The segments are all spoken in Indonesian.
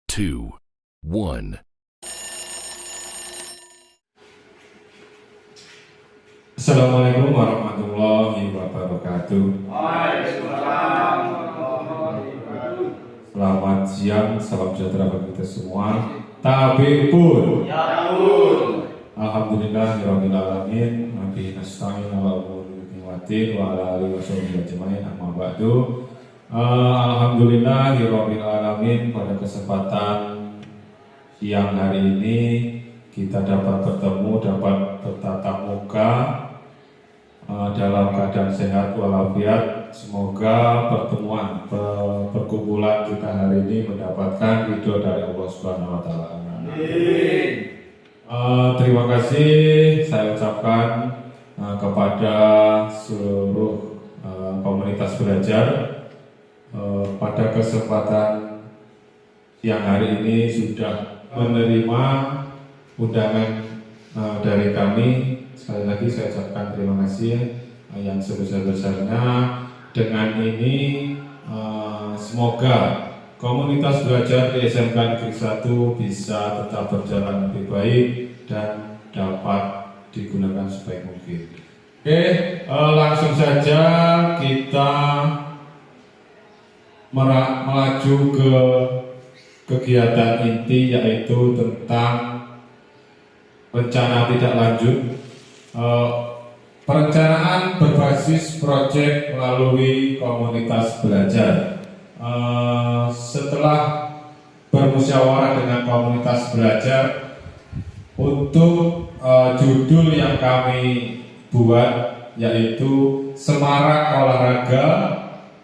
2, 1. Assalamualaikum warahmatullahi wabarakatuh. Waalaikumsalam warahmatullahi wabarakatuh. Selamat siang, salam sejahtera bagi kita semua. Tabipun. Ya'un. Alhamdulillahirabbil alamin. Nabi nasta'in ala umuri ni'matin wa ala alihi washabihi ajmain. Amma ba'du. Alhamdulillahirabbil alamin. Pada kesempatan siang hari ini kita dapat bertemu, dapat bertatap muka dalam keadaan sehat walafiat. Semoga pertemuan perkumpulan kita hari ini mendapatkan ridho dari Allah Subhanahu wa taala. Amin. Terima kasih saya ucapkan kepada seluruh komunitas belajar pada kesempatan siang hari ini sudah menerima undangan dari kami. Sekali lagi saya ucapkan terima kasih yang sebesar-besarnya. Dengan ini semoga komunitas belajar di SMK Negeri 1 bisa tetap berjalan lebih baik dan dapat digunakan sebaik mungkin. Oke, langsung saja kita melaju ke kegiatan inti, yaitu tentang rencana tidak lanjut. Perencanaan berbasis proyek melalui komunitas belajar. Setelah bermusyawarah dengan komunitas belajar untuk judul yang kami buat, yaitu Semarak Olahraga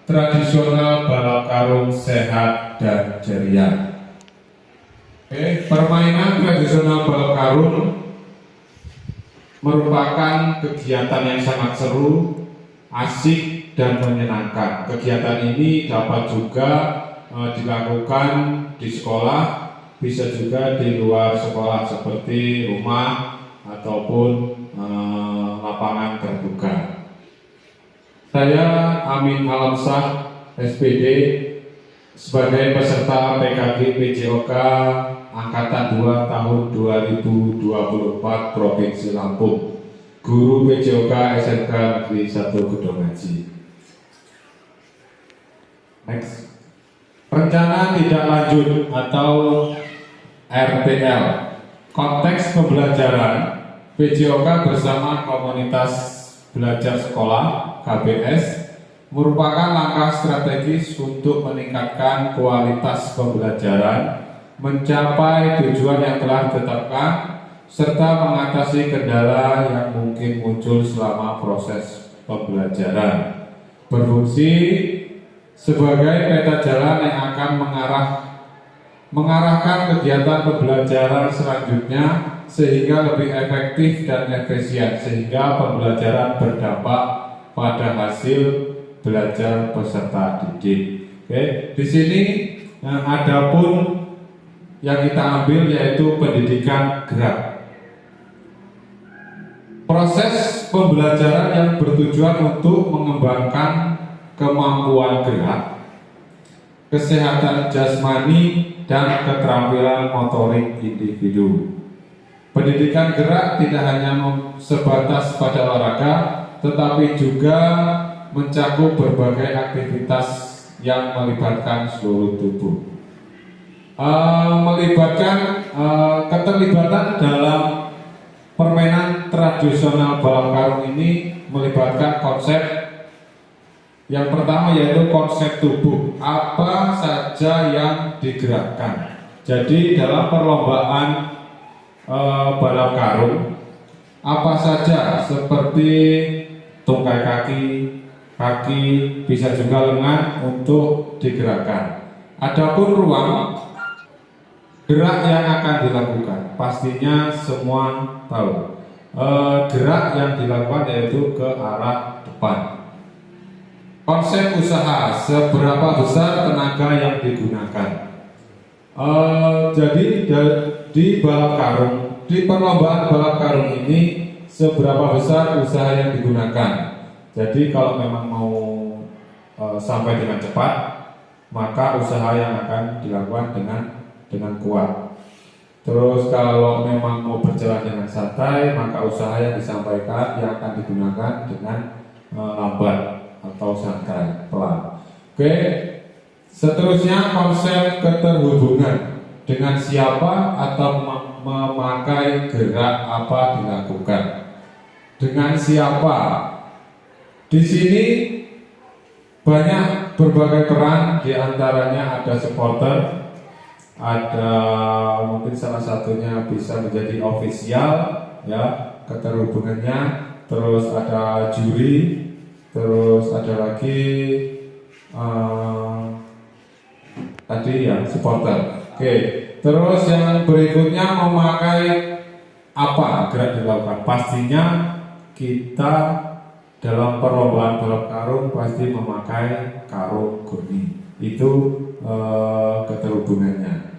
Tradisional Balap Karung Sehat dan Ceria. Permainan tradisional balap karung merupakan kegiatan yang sangat seru, asik, dan menyenangkan. Kegiatan ini dapat juga dilakukan di sekolah, bisa juga di luar sekolah seperti rumah ataupun lapangan terbuka. Saya Amin Alamsah, SPD, sebagai peserta PKG PJOK Angkatan 2 tahun 2024 Provinsi Lampung, guru PJOK SMK Negeri 1 Gedong Haji. Next. Rencana tidak lanjut atau RTL. Konteks pembelajaran PJOK bersama komunitas belajar sekolah KBS merupakan langkah strategis untuk meningkatkan kualitas pembelajaran, mencapai tujuan yang telah ditetapkan, serta mengatasi kendala yang mungkin muncul selama proses pembelajaran. Berfungsi sebagai peta jalan yang akan mengarahkan kegiatan pembelajaran selanjutnya sehingga lebih efektif dan efisien, sehingga pembelajaran berdampak pada hasil belajar peserta didik. Oke, di sini ada pun yang kita ambil yaitu pendidikan gerak. Proses pembelajaran yang bertujuan untuk mengembangkan kemampuan gerak, kesehatan jasmani, dan keterampilan motorik individu. Pendidikan gerak tidak hanya sebatas pada olahraga, tetapi juga mencakup berbagai aktivitas yang melibatkan seluruh tubuh. Melibatkan keterlibatan dalam permainan tradisional balap karung ini melibatkan konsep yang pertama, yaitu konsep tubuh. Apa saja yang digerakkan. Jadi dalam perlombaan balap karung, apa saja seperti tungkai kaki, bisa juga lengan untuk digerakkan. Adapun ruang gerak yang akan dilakukan, pastinya semua tahu. Gerak yang dilakukan yaitu ke arah depan. Konsep usaha, seberapa besar tenaga yang digunakan. Jadi di balap karung, di perlombaan balap karung ini seberapa besar usaha yang digunakan. Jadi kalau memang mau sampai dengan cepat, maka usaha yang akan dilakukan dengan dengan kuat. Terus kalau memang mau berjalan dengan santai, maka usaha yang disampaikan yang akan digunakan dengan lambat atau santai, pelan. Oke, seterusnya konsep keterhubungan dengan siapa atau memakai gerak apa dilakukan. Dengan siapa? Di sini banyak berbagai peran, diantaranya ada supporter, ada mungkin salah satunya bisa menjadi official ya keterhubungannya, terus ada juri, terus ada lagi tadi ya supporter. Oke, terus yang berikutnya memakai apa gerak dilakukan. Pastinya kita dalam perlombaan balap karung pasti memakai karung goni. Itu keterhubungannya.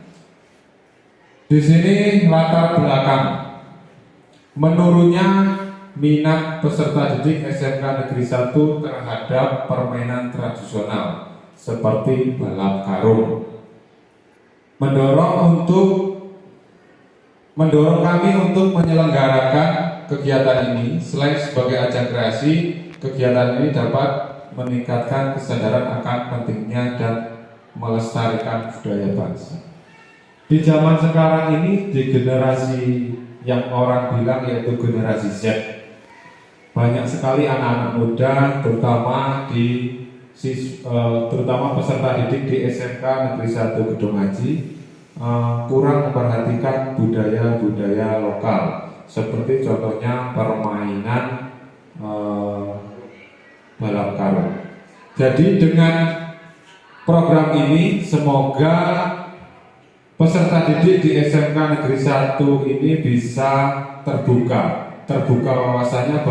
Di sini latar belakang menurunnya minat peserta didik SMK Negeri 1 terhadap permainan tradisional seperti balap karung. Mendorong kami untuk menyelenggarakan kegiatan ini. Selain sebagai ajang kreasi, kegiatan ini dapat meningkatkan kesadaran akan pentingnya dan melestarikan budaya bangsa. Di zaman sekarang ini, di generasi yang orang bilang yaitu generasi Z, banyak sekali anak-anak muda, terutama peserta didik di SMK Negeri 1 Gedung Haji, kurang memperhatikan budaya-budaya lokal, seperti contohnya permainan balap karung. Jadi dengan program ini semoga peserta didik di SMK Negeri 1 ini bisa terbuka wawasannya,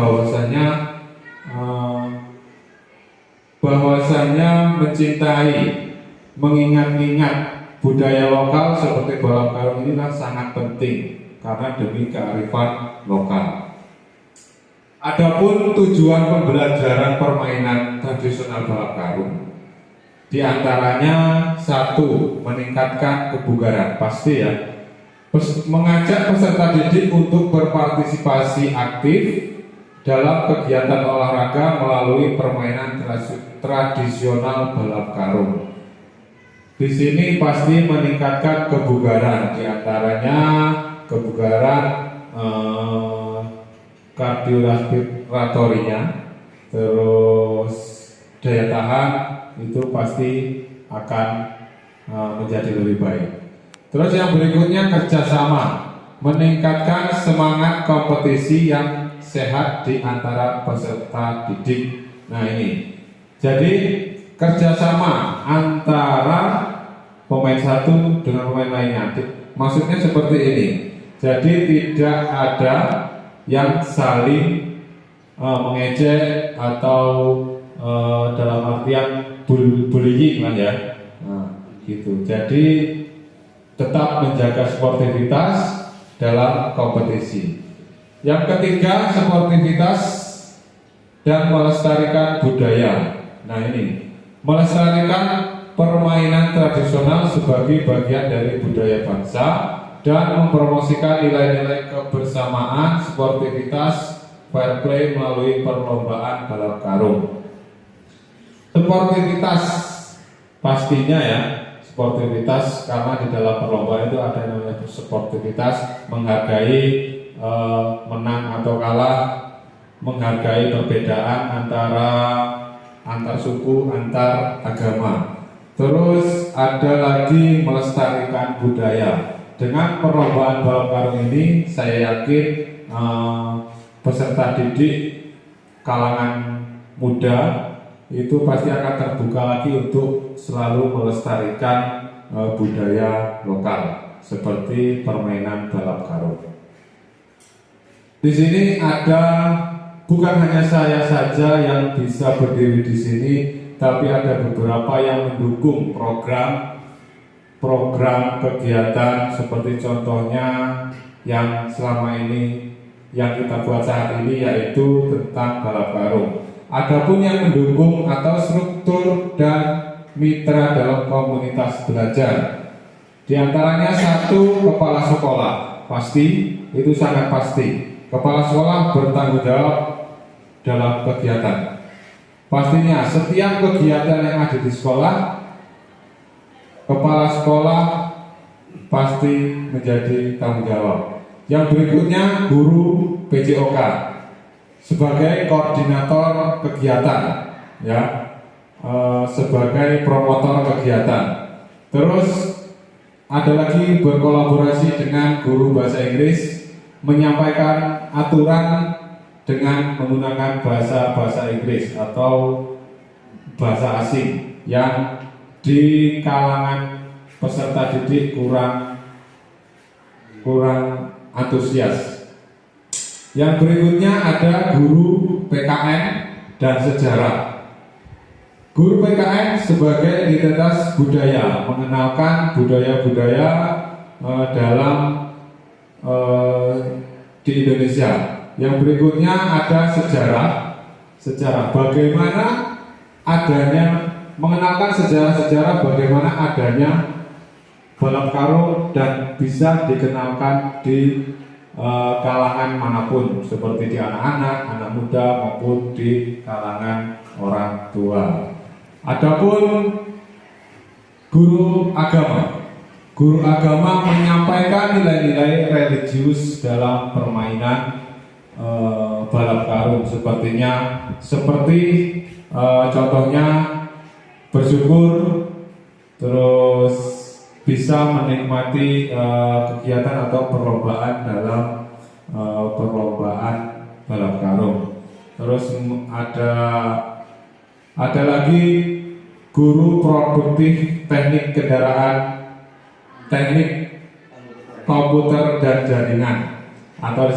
bahwasanya mencintai, mengingat-ingat budaya lokal seperti balap karung inilah sangat penting karena demi kearifan lokal. Adapun tujuan pembelajaran permainan tradisional balap karung, di antaranya satu, meningkatkan kebugaran, pasti ya. Mengajak peserta didik untuk berpartisipasi aktif dalam kegiatan olahraga melalui permainan tradisional balap karung. Di sini pasti meningkatkan kebugaran, di antaranya kebugaran kardiorespiratorinya, terus daya tahan itu pasti akan menjadi lebih baik. Terus yang berikutnya kerjasama, meningkatkan semangat kompetisi yang sehat di antara peserta didik. Nah ini, jadi kerjasama antara pemain satu dengan pemain lainnya, maksudnya seperti ini. Jadi tidak ada yang saling mengejek atau dalam artian bullying lah ya. Nah, gitu. Jadi tetap menjaga sportivitas dalam kompetisi. Yang ketiga, sportivitas dan melestarikan budaya. Nah ini, melestarikan permainan tradisional sebagai bagian dari budaya bangsa dan mempromosikan nilai-nilai kebersamaan, sportivitas, fair play melalui perlombaan balap karung. Sportivitas pastinya ya, sportivitas karena di dalam perlombaan itu ada yang namanya sportivitas, menghargai menang atau kalah, menghargai perbedaan antar suku, antar agama. Terus ada lagi melestarikan budaya. Dengan perlombaan balap karung ini, saya yakin peserta didik kalangan muda itu pasti akan terbuka lagi untuk selalu melestarikan budaya lokal seperti permainan balap karung. Di sini ada bukan hanya saya saja yang bisa berdiri di sini, tapi ada beberapa yang mendukung program kegiatan seperti contohnya yang selama ini yang kita buat saat ini yaitu tentang balap karung. Adapun yang mendukung atau struktur dan mitra dalam komunitas belajar Di antaranya satu, kepala sekolah, pasti, itu sangat pasti. Kepala sekolah bertanggung jawab dalam kegiatan. Pastinya setiap kegiatan yang ada di sekolah, kepala sekolah pasti menjadi tanggung jawab. Yang berikutnya guru PJOK sebagai koordinator kegiatan, ya, sebagai promotor kegiatan. Terus ada lagi berkolaborasi dengan guru bahasa Inggris, menyampaikan aturan dengan menggunakan bahasa Inggris atau bahasa asing yang di kalangan peserta didik kurang antusias. Yang berikutnya ada guru PKN dan sejarah. Guru PKN sebagai identitas budaya, mengenalkan budaya-budaya dalam di Indonesia. Yang berikutnya ada sejarah bagaimana adanya, mengenalkan sejarah-sejarah bagaimana adanya balap karung dan bisa dikenalkan di kalangan manapun, seperti di anak-anak, anak muda maupun di kalangan orang tua. Adapun guru agama menyampaikan nilai-nilai religius dalam permainan balap karung, seperti contohnya bersyukur, terus bisa menikmati kegiatan atau perlombaan dalam perlombaan balap karung. Terus ada lagi guru produktif teknik kendaraan, teknik komputer dan jaringan, atau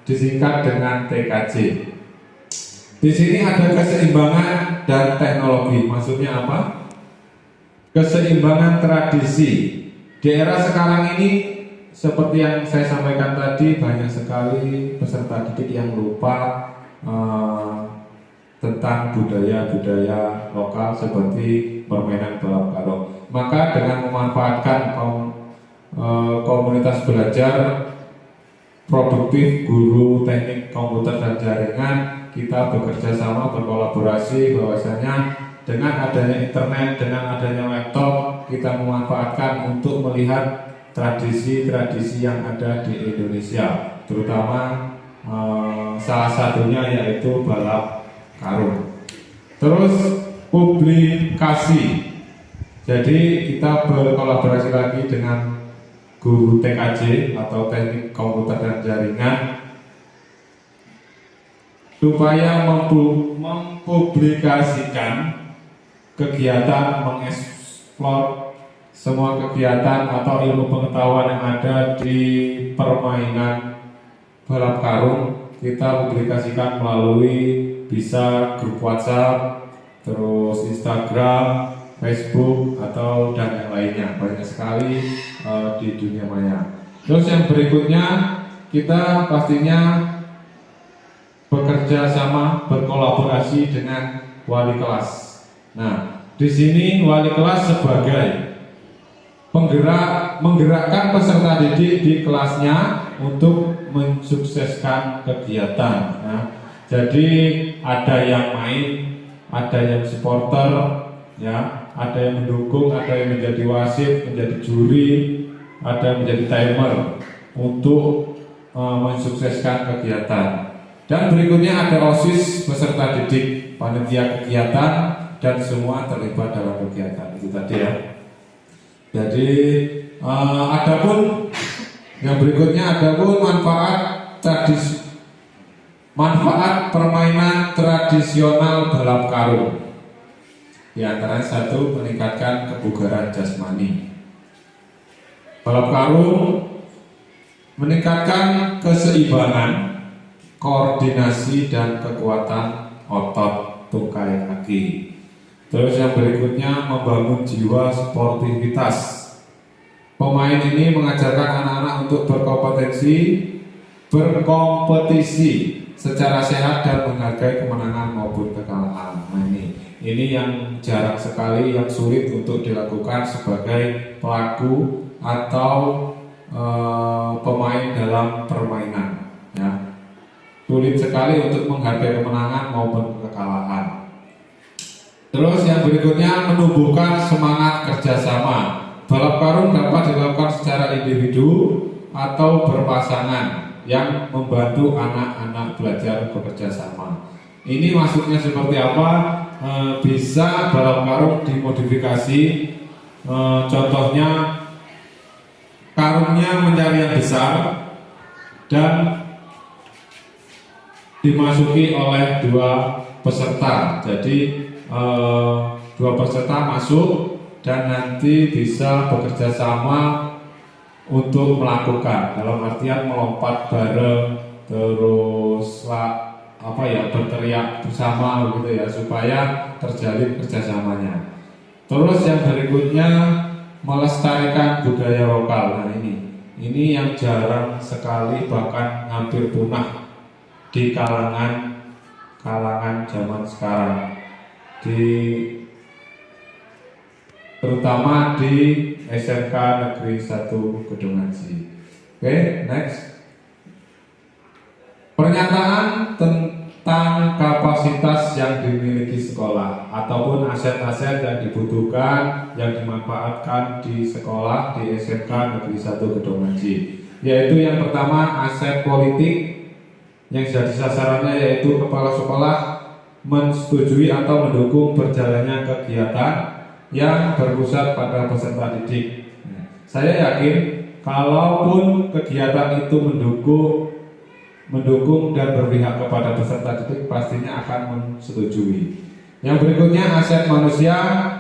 disingkat dengan TKJ. Di sini ada keseimbangan dan teknologi. Maksudnya apa? Keseimbangan tradisi. Di era sekarang ini, seperti yang saya sampaikan tadi, banyak sekali peserta didik yang lupa tentang budaya-budaya lokal seperti permainan balap karung. Maka dengan memanfaatkan komunitas belajar produktif guru teknik komputer dan jaringan, kita bekerja sama, berkolaborasi, bahwasanya dengan adanya internet, dengan adanya laptop, kita memanfaatkan untuk melihat tradisi-tradisi yang ada di Indonesia, terutama salah satunya yaitu balap karung. Terus publikasi. Jadi kita berkolaborasi lagi dengan guru TKJ atau teknik komputer dan jaringan supaya mempublikasikan kegiatan, mengeksplor semua kegiatan atau ilmu pengetahuan yang ada di permainan balap karung. Kita publikasikan melalui bisa grup WhatsApp, terus Instagram, Facebook, atau dan yang lainnya. Banyak sekali di dunia maya. Terus yang berikutnya, kita pastinya bekerja sama, berkolaborasi dengan wali kelas. Nah, di sini wali kelas sebagai menggerakkan peserta didik di kelasnya untuk mensukseskan kegiatan. Nah, jadi ada yang main, ada yang supporter, ya, ada yang mendukung, ada yang menjadi wasit, menjadi juri, ada yang menjadi timer untuk mensukseskan kegiatan. Dan berikutnya ada OSIS, peserta didik, panitia kegiatan, dan semua terlibat dalam kegiatan itu tadi ya. Jadi adapun yang berikutnya adapun manfaat permainan tradisional balap karung. Di antaranya satu, meningkatkan kebugaran jasmani. Balap karung meningkatkan keseimbangan, koordinasi dan kekuatan otot tungkai kaki. Terus yang berikutnya membangun jiwa sportivitas. Pemain ini mengajarkan anak-anak untuk berkompetisi secara sehat dan menghargai kemenangan maupun kekalahan. Nah, Ini yang jarang sekali, yang sulit untuk dilakukan sebagai pelaku atau pemain dalam permainan. Ya. Sulit sekali untuk menghargai kemenangan maupun kekalahan. Terus yang berikutnya, menumbuhkan semangat kerjasama. Balap karung dapat dilakukan secara individu atau berpasangan yang membantu anak-anak belajar bekerja sama. Ini maksudnya seperti apa? Bisa balap karung dimodifikasi, contohnya karungnya mencari yang besar dan dimasuki oleh dua peserta. Jadi dua peserta masuk dan nanti bisa bekerja sama untuk melakukan, dalam artian melompat bareng, terus berteriak bersama gitu ya, supaya terjalin kerjasamanya. Terus yang berikutnya, melestarikan budaya lokal. Nah ini yang jarang sekali, bahkan hampir punah di kalangan zaman sekarang, terutama di SMK Negeri 1 Gedung Haji. Oke, next. Pernyataan tentang kapasitas yang dimiliki sekolah ataupun aset-aset yang dibutuhkan, yang dimanfaatkan di sekolah di SMK Negeri 1 Gedung Haji. Yaitu yang pertama, aset politik yang jadi sasarannya yaitu kepala sekolah menyetujui atau mendukung berjalannya kegiatan yang berpusat pada peserta didik. Saya yakin kalaupun kegiatan itu mendukung dan berpihak kepada peserta didik, pastinya akan menyetujui. Yang berikutnya, aset manusia.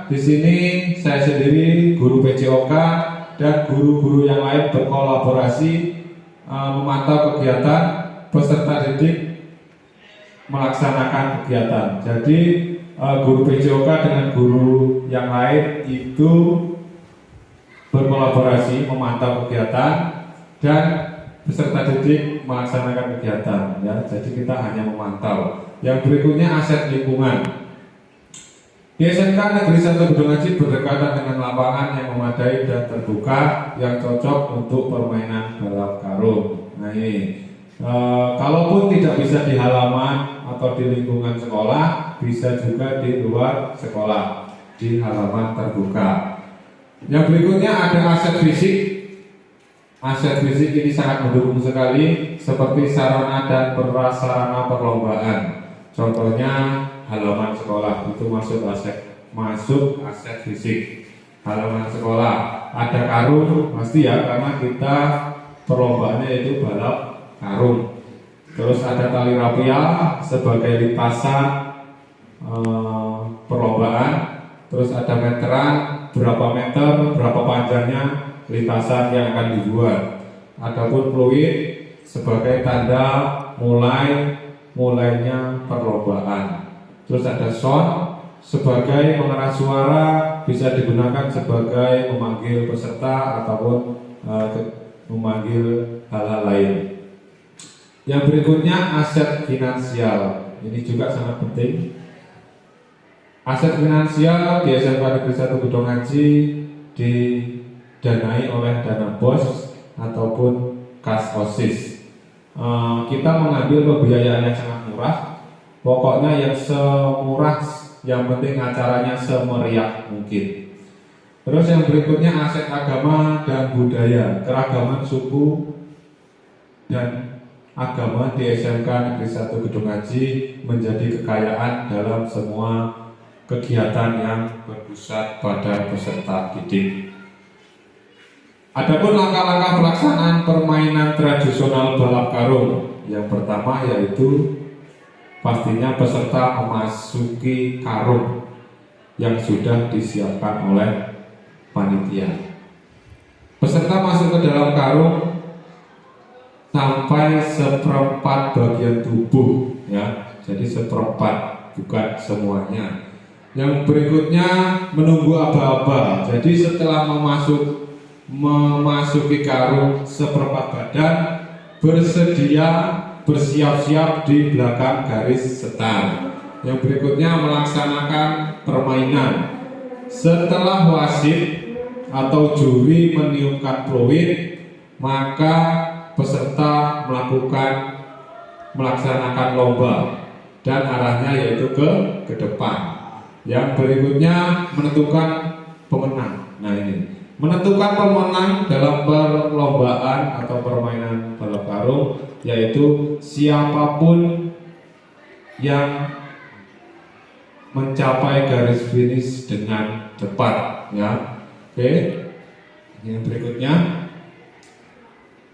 Di sini saya sendiri, guru PJOK dan guru-guru yang lain berkolaborasi memantau kegiatan peserta didik melaksanakan kegiatan. Jadi guru PJOK dengan guru yang lain itu berkolaborasi memantau kegiatan dan peserta didik melaksanakan kegiatan. Ya, jadi kita hanya memantau. Yang berikutnya, aset lingkungan. Di SMK Negeri 1 Gedung Haji berdekatan dengan lapangan yang memadai dan terbuka yang cocok untuk permainan balap karung. Nah ini, kalaupun tidak bisa di halaman atau di lingkungan sekolah, bisa juga di luar sekolah, di halaman terbuka. Yang berikutnya ada aset fisik. Aset fisik ini sangat mendukung sekali, seperti sarana dan prasarana perlombaan. Contohnya halaman sekolah itu masuk aset fisik. Halaman sekolah ada karung pasti ya, karena kita perlombaannya itu balap karung. Terus ada tali rapia sebagai lintasan perlombaan. Terus ada meteran, berapa meter, berapa panjangnya lintasan yang akan dibuat. Adapun fluid sebagai tanda mulainya perlombaan. Terus ada sound sebagai pengeras suara, bisa digunakan sebagai memanggil peserta ataupun memanggil hal-hal lain. Yang berikutnya, aset finansial. Ini juga sangat penting. Aset finansial di SMK Negeri 1 Gedung Haji didanai oleh dana BOS ataupun kas OSIS. Kita mengambil pembiayaan yang sangat murah. Pokoknya yang semurah, yang penting acaranya semeriah mungkin. Terus yang berikutnya, aset agama dan budaya. Keragaman suku dan agama di SMK Negeri 1 Gedung Haji menjadi kekayaan dalam semua kegiatan yang berpusat pada peserta didik. Adapun langkah-langkah pelaksanaan permainan tradisional balap karung. Yang pertama yaitu pastinya peserta memasuki karung yang sudah disiapkan oleh panitia. Peserta masuk ke dalam karung sampai seperempat bagian tubuh, ya. Jadi seperempat, bukan semuanya. Yang berikutnya, menunggu aba-aba. Jadi setelah memasuki karung seperempat badan, bersiap-siap di belakang garis start. Yang berikutnya melaksanakan permainan. Setelah wasit atau juri meniupkan peluit, maka peserta melaksanakan lomba dan arahnya yaitu ke depan. Yang berikutnya menentukan pemenang. Nah ini menentukan pemenang dalam perlombaan atau permainan balap karung yaitu siapapun yang mencapai garis finish dengan cepat, ya. Oke. Yang berikutnya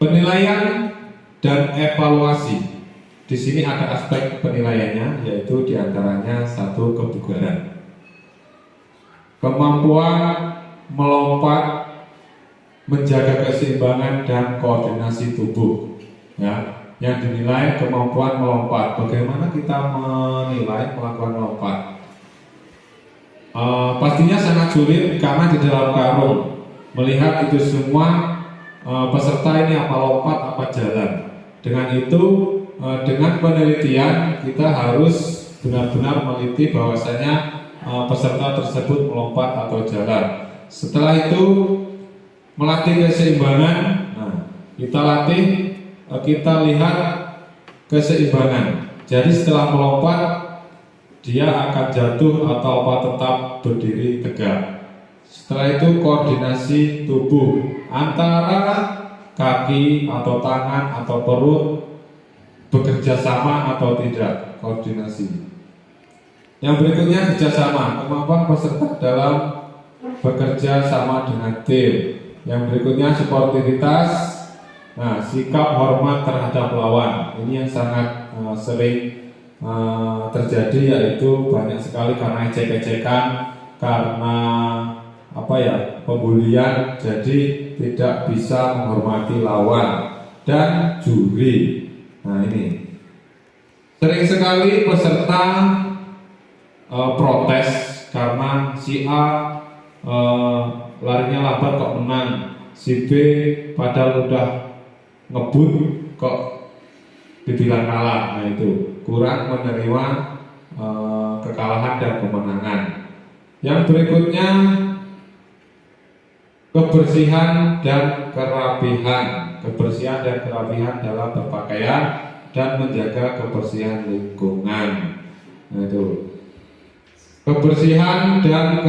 penilaian dan evaluasi. Di sini ada aspek penilaiannya, yaitu diantaranya satu kebugaran, kemampuan melompat, menjaga keseimbangan dan koordinasi tubuh, ya. Yang dinilai kemampuan melompat. Bagaimana kita menilai melakukan melompat? Pastinya sangat sulit karena di dalam karung melihat itu semua peserta ini apa lompat apa jalan. Dengan itu dengan penelitian kita harus benar-benar meneliti bahwasanya peserta tersebut melompat atau jalan. Setelah itu melatih keseimbangan. Nah, kita lihat keseimbangan. Jadi setelah melompat dia akan jatuh atau tetap berdiri tegak. Setelah itu koordinasi tubuh antara kaki atau tangan atau perut bekerja sama atau tidak, koordinasi. Yang berikutnya kerjasama, kemampuan peserta dalam bekerja sama dengan tim. Yang berikutnya sportivitas, nah sikap hormat terhadap lawan. Ini yang sangat sering terjadi, yaitu banyak sekali karena ejek-ejekan, karena pembulian, jadi tidak bisa menghormati lawan dan juri. Nah ini sering sekali peserta protes karena si A larinya lambat kok menang, si B padahal udah ngebut kok dibilang kalah. Nah itu kurang menerima kekalahan dan kemenangan. Yang berikutnya kebersihan dan kerapihan. Kebersihan dan kerapihan dalam berpakaian dan menjaga kebersihan lingkungan. Nah itu kebersihan dan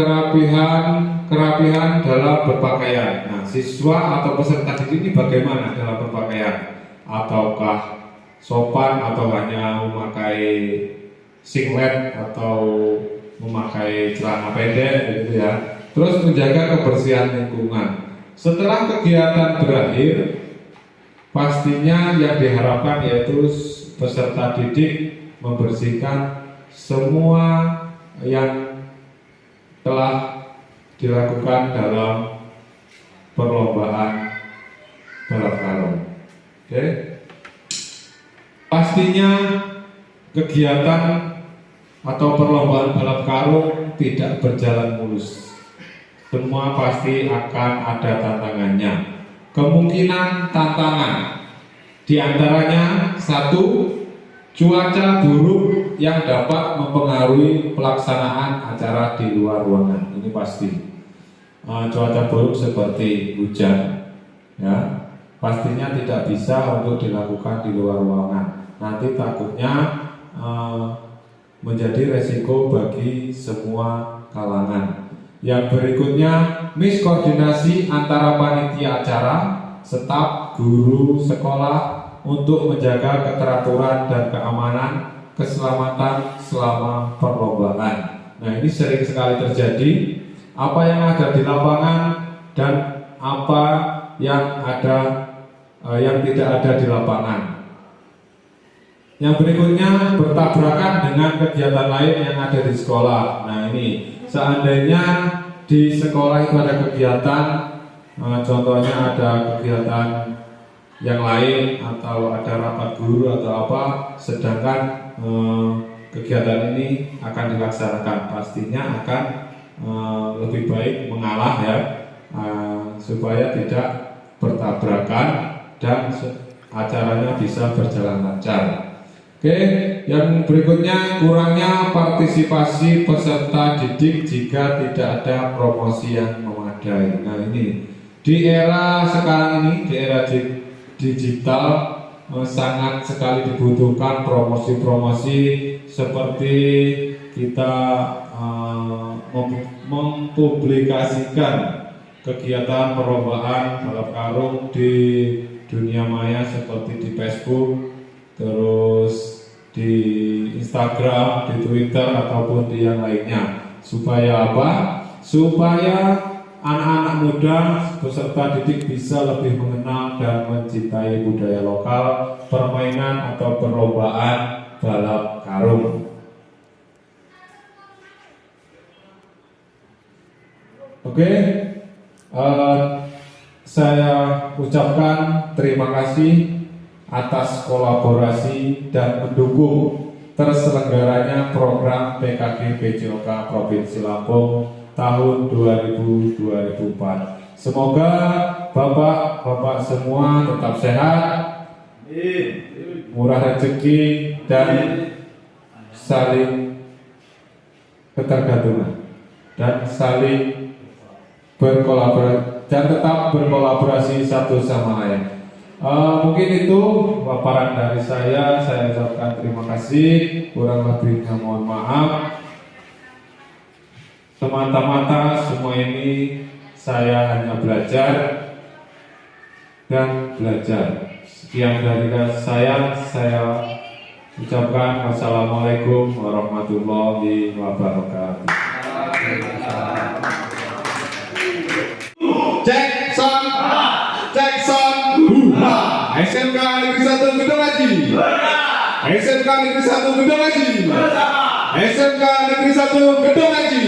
kerapihan dalam berpakaian. Nah siswa atau peserta didik ini bagaimana dalam berpakaian? Ataukah sopan atau hanya memakai singlet atau memakai celana pendek gitu ya. Terus menjaga kebersihan lingkungan. Setelah kegiatan berakhir, pastinya yang diharapkan yaitu peserta didik membersihkan semua yang telah dilakukan dalam perlombaan balap karung. Oke. Pastinya kegiatan atau perlombaan balap karung tidak berjalan mulus. Semua pasti akan ada tantangannya. Kemungkinan tantangan diantaranya satu, cuaca buruk yang dapat mempengaruhi pelaksanaan acara di luar ruangan. Ini pasti. Cuaca buruk seperti hujan, ya, pastinya tidak bisa untuk dilakukan di luar ruangan. Nanti takutnya menjadi resiko bagi semua kalangan. Yang berikutnya miskoordinasi antara panitia acara, staf, guru, sekolah untuk menjaga keteraturan dan keamanan, keselamatan selama perlombaan. Nah ini sering sekali terjadi. Apa yang ada di lapangan dan apa yang tidak ada di lapangan. Yang berikutnya bertabrakan dengan kegiatan lain yang ada di sekolah. Nah ini seandainya di sekolah itu ada kegiatan, contohnya ada kegiatan yang lain atau ada rapat guru atau apa, sedangkan kegiatan ini akan dilaksanakan, pastinya akan lebih baik mengalah ya, supaya tidak bertabrakan dan acaranya bisa berjalan lancar. Oke, yang berikutnya kurangnya partisipasi peserta didik jika tidak ada promosi yang memadai. Nah ini di era sekarang ini, di era digital sangat sekali dibutuhkan promosi-promosi seperti kita mempublikasikan kegiatan perlombaan balap karung di dunia maya seperti di Facebook, terus di Instagram, di Twitter ataupun di yang lainnya. Supaya apa? Supaya anak-anak muda peserta didik bisa lebih mengenal dan mencintai budaya lokal, permainan atau perlombaan balap karung. Oke, saya ucapkan terima kasih atas kolaborasi dan mendukung terselenggaranya program PKG PJOK Provinsi Lampung tahun 2000-2004. Semoga Bapak-Bapak semua tetap sehat, murah rezeki, dan saling ketergantungan dan saling berkolaborasi dan tetap berkolaborasi satu sama lain. Mungkin itu paparan dari saya ucapkan terima kasih, kurang lebihnya mohon maaf. Semata-mata semua ini saya hanya belajar dan belajar. Sekian dari saya ucapkan wassalamualaikum warahmatullahi wabarakatuh. Cek son, SMK Negeri 1 Gedong Aji. SMK Negeri 1 Gedong Aji. SMK Negeri 1 Gedong Aji.